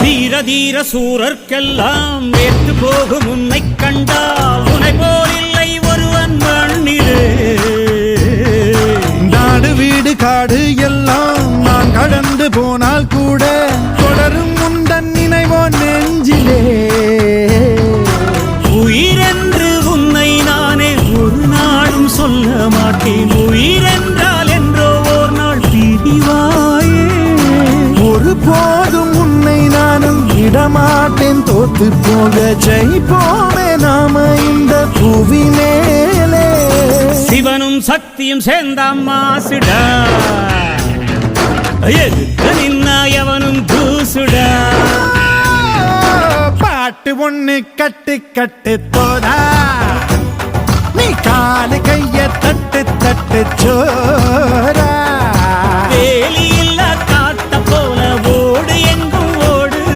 தீர தீர சூரர்க்கெல்லாம் ஏற்று போகும் உன்னை கண்டால் உன்னை போலில்லை ஒருவன் மண்ணிலே. நாடு வீடு காடு எல்லாம் நான் கடந்து போனால் கூட தொடரும் முந்தன் நினைவோ நெஞ்சிலே. உயிரென்று உன்னை நானே ஒரு நாளும் சொல்ல மாட்டேன். உயிரென்றால் என்றோ ஓர் நாள் பிரிவாயே. ஒரு போதும் உன்னை நானும் விடமாட்டேன். தோத்து போக ஜெயிப்போமே நாம இந்த புவி மேலே. சிவனும் சக்தியும் சேர்ந்தாம் மாசுடா, எதுக்கு நின்னா எவனும் தூசுடா. பாட்டு ஒண்ணு கட்டு கட்டு தோடா, நீ காலு கைய தட்டு தட்டு சோரா. வேலி